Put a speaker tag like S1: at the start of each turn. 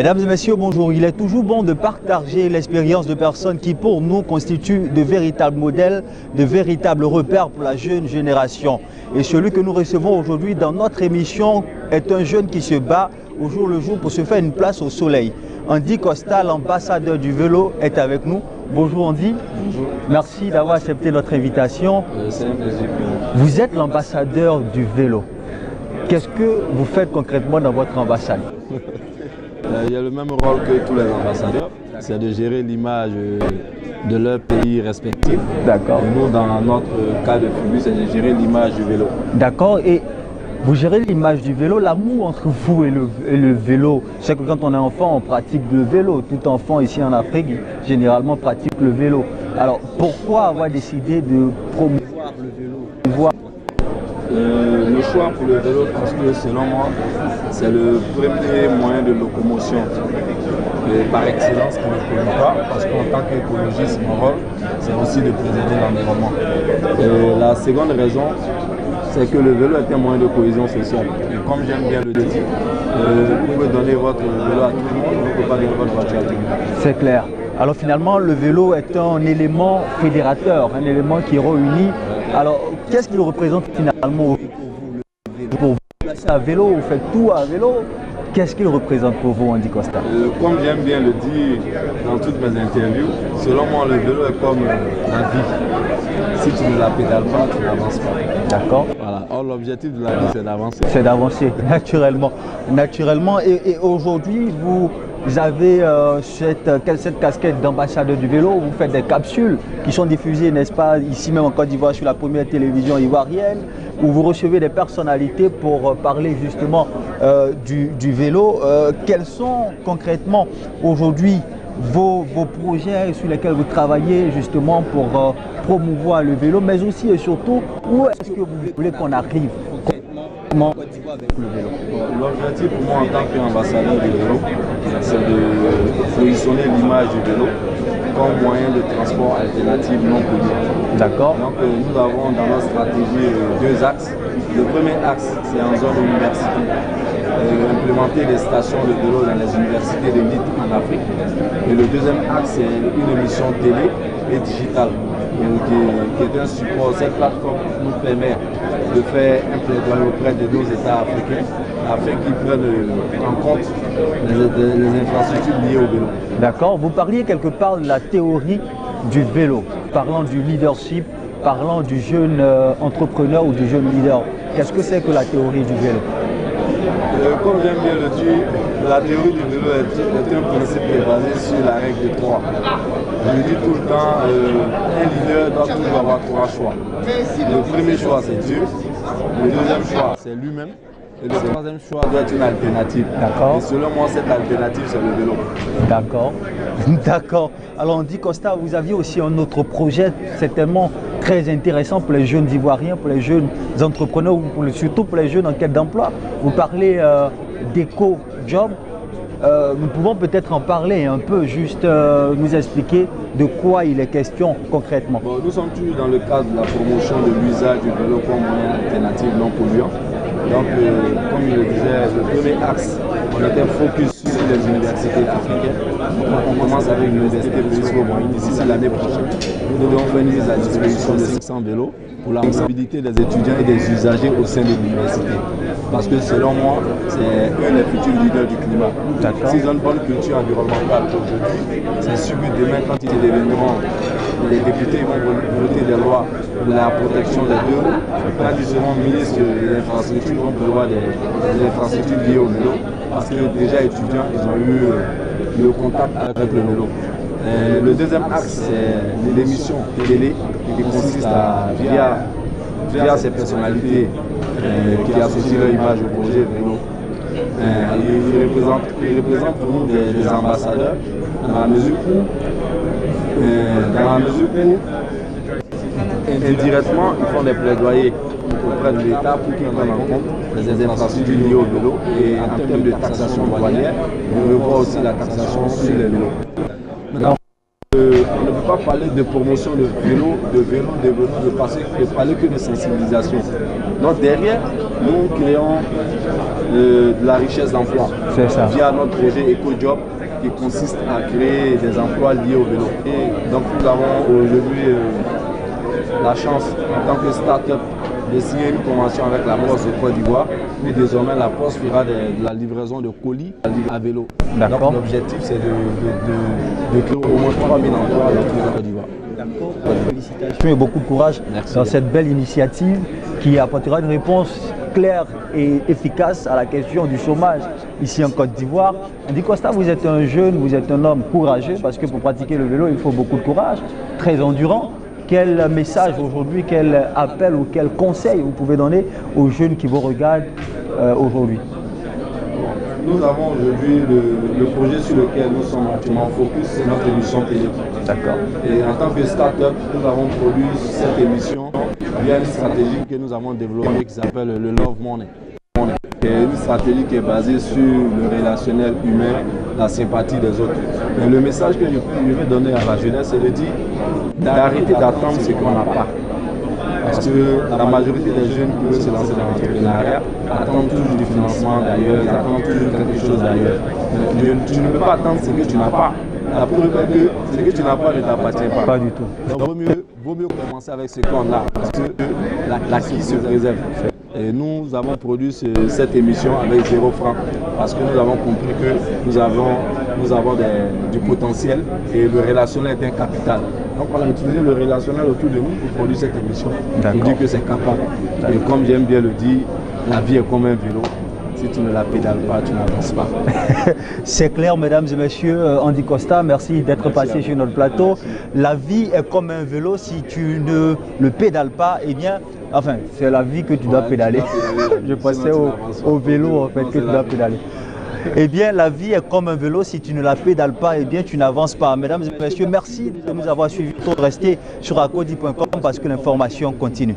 S1: Mesdames et messieurs, bonjour. Il est toujours bon de partager l'expérience de personnes qui, pour nous, constituent de véritables modèles, de véritables repères pour la jeune génération. Et celui que nous recevons aujourd'hui dans notre émission est un jeune qui se bat au jour le jour pour se faire une place au soleil. Andy Costa, l'ambassadeur du vélo, est avec nous. Bonjour Andy.
S2: Bonjour.
S1: Merci d'avoir accepté notre invitation.
S2: C'est un plaisir.
S1: Vous êtes l'ambassadeur du vélo. Qu'est-ce que vous faites concrètement dans votre ambassade?
S2: Il y a le même rôle que tous les ambassadeurs, c'est de gérer l'image de leur pays respectif.
S1: D'accord.
S2: Nous, dans notre cas de figure, c'est de gérer l'image du vélo.
S1: D'accord. Et vous gérez l'image du vélo, l'amour entre vous et le vélo. C'est que quand on est enfant, on pratique le vélo. Tout enfant ici en Afrique, généralement, pratique le vélo. Alors, pourquoi avoir décidé de promouvoir le vélo?
S2: Le choix pour le vélo, parce que selon moi, c'est le premier moyen de locomotion par excellence qui ne pollue pas, parce qu'en tant qu'écologiste, mon rôle, c'est aussi de préserver l'environnement. La seconde raison, c'est que le vélo est un moyen de cohésion sociale. Et comme j'aime bien le dire, vous pouvez donner votre vélo à tout le monde, vous ne pouvez pas donner votre voiture à tout le monde. C'est
S1: clair. Alors finalement, le vélo est un élément fédérateur, un élément qui réunit. Alors, qu'est-ce qu'il représente finalement pour vous? À vélo, vous faites tout à vélo. Qu'est-ce qu'il représente pour vous, Andy Costa?
S2: Comme j'aime bien le dire dans toutes mes interviews, selon moi, le vélo est comme la vie. Si tu ne la pédales pas, tu n'avances pas. D'accord. Voilà. Or, l'objectif de la vie, c'est d'avancer.
S1: C'est d'avancer, naturellement. Naturellement. Et aujourd'hui, vous avez cette casquette d'ambassadeur du vélo. Vous faites des capsules qui sont diffusées, n'est-ce pas, ici même en Côte d'Ivoire, sur la première télévision ivoirienne, où vous recevez des personnalités pour parler justement du vélo. Quels sont concrètement aujourd'hui vos projets sur lesquels vous travaillez justement pour promouvoir le vélo, mais aussi et surtout, où est-ce que vous voulez qu'on arrive concrètement avec le vélo?
S2: L'objectif pour moi en tant qu'ambassadeur du vélo, c'est de positionner l'image du vélo comme moyen de transport alternatif non polluant.
S1: D'accord.
S2: Donc nous avons dans notre stratégie deux axes. Le premier axe, c'est en zone universitaire. Implémenter des stations de vélo dans les universités d'élite en Afrique. Et le deuxième axe, c'est une émission télé et digitale qui est un support. Cette plateforme nous permet de faire un plaidoyer auprès de nos États africains afin qu'ils prennent en compte les infrastructures liées au vélo.
S1: D'accord. Vous parliez quelque part de la théorie du vélo, parlant du leadership, parlant du jeune entrepreneur ou du jeune leader. Qu'est-ce que c'est que la théorie du vélo?
S2: Comme j'aime bien le dire, la théorie du vélo est un principe qui est basé sur la règle de 3. Je dis tout le temps, un leader doit toujours avoir 3 choix. Le premier choix, c'est Dieu. Le deuxième choix, c'est lui-même. Et le troisième choix doit être une alternative.
S1: D'accord.
S2: Et selon moi, cette alternative, c'est le vélo.
S1: D'accord. D'accord. Alors, Andy Costa, vous aviez aussi un autre projet certainement très intéressant pour les jeunes Ivoiriens, pour les jeunes entrepreneurs, surtout pour les jeunes en quête d'emploi. Vous parlez d'éco-job. Nous pouvons peut-être en parler un peu, juste nous expliquer de quoi il est question concrètement.
S2: Bon, nous sommes toujours dans le cadre de la promotion de l'usage du vélo comme moyen alternatif non polluant. Donc, comme je le disais, le premier axe, on était focus sur les universités africaines. On commence avec l'université de l'Israël. D'ici l'année prochaine, nous devons faire une mise à disposition de 500 vélos pour la responsabilité des étudiants et des usagers au sein de l'université. Parce que selon moi, c'est un des futurs leaders du climat. S'ils ont une bonne culture environnementale aujourd'hui, c'est sûr que demain, quand ils deviendront, les députés vont voter des lois pour la protection des deux. Quand ils seront ministres des infrastructures, ils vont prévoir des infrastructures liées au vélo. Parce que déjà étudiants, ils ont eu le contact avec le vélo. Le deuxième axe, c'est l'émission télé qui consiste à, via ces personnalités qui associent leur image au projet vélo. Ils représentent pour nous des ambassadeurs dans la mesure où indirectement, ils font des plaidoyers auprès de l'État pour qu'ils prennent en compte les infrastructures liées au vélo et en termes de taxation douanière, on revoit aussi la taxation sur les vélos. On ne peut pas parler de promotion de vélo, de parler que de sensibilisation. Donc derrière, nous créons de la richesse d'emploi via notre projet EcoJob qui consiste à créer des emplois liés au vélo. Et donc nous avons aujourd'hui la chance en tant que start-up de signer une convention avec la Poste de Côte d'Ivoire. Et désormais la Poste fera de la livraison de colis à vélo. Donc l'objectif c'est de créer au moins 3000 emplois dans toute la Côte d'Ivoire.
S1: Félicitations et beaucoup de courage dans cette belle initiative qui apportera une réponse claire et efficace à la question du chômage ici en Côte d'Ivoire. Andy Costa, vous êtes un jeune, vous êtes un homme courageux parce que pour pratiquer le vélo, il faut beaucoup de courage, très endurant. Quel message aujourd'hui, quel appel ou quel conseil vous pouvez donner aux jeunes qui vous regardent aujourd'hui?
S2: Nous avons aujourd'hui le projet sur lequel nous sommes actuellement focus, c'est notre émission télé.
S1: D'accord.
S2: Et en tant que start-up, nous avons produit cette émission via une stratégie que nous avons développée qui s'appelle le Love Money. C'est une stratégie qui est basée sur le relationnel humain, la sympathie des autres. Mais le message que je veux donner à la jeunesse, c'est de dire d'arrêter d'attendre ce qu'on n'a pas. Parce que la majorité des jeunes qui veulent se lancer dans l'entrepreneuriat attendent toujours du financement d'ailleurs, ils attendent toujours quelque chose d'ailleurs. Tu ne peux pas attendre ce que tu n'as pas. La preuve est que ce que tu n'as pas ne t'appartient pas.
S1: Pas du tout.
S2: Donc vaut mieux commencer avec ce qu'on a, parce que l'acquis se préserve. Et nous avons produit cette émission avec 0 francs parce que nous avons compris que nous avons du potentiel et le relationnel est un capital. Donc on a utilisé le relationnel autour de nous pour produire cette émission. Pour dire que c'est capable. Et comme j'aime bien le dire, la vie est comme un vélo. Si tu ne la pédales pas, tu n'avances pas.
S1: C'est clair, mesdames et messieurs. Andy Costa, merci d'être passé sur notre plateau. La vie est comme un vélo. Si tu ne le pédales pas, eh bien, enfin, c'est la vie que tu dois pédaler. Je passais au vélo en fait, que tu dois pédaler. Eh bien, la vie est comme un vélo. Si tu ne la pédales pas, eh bien, tu n'avances pas. Mesdames et messieurs, merci de nous avoir suivis. Restez sur acodi.com parce que l'information continue.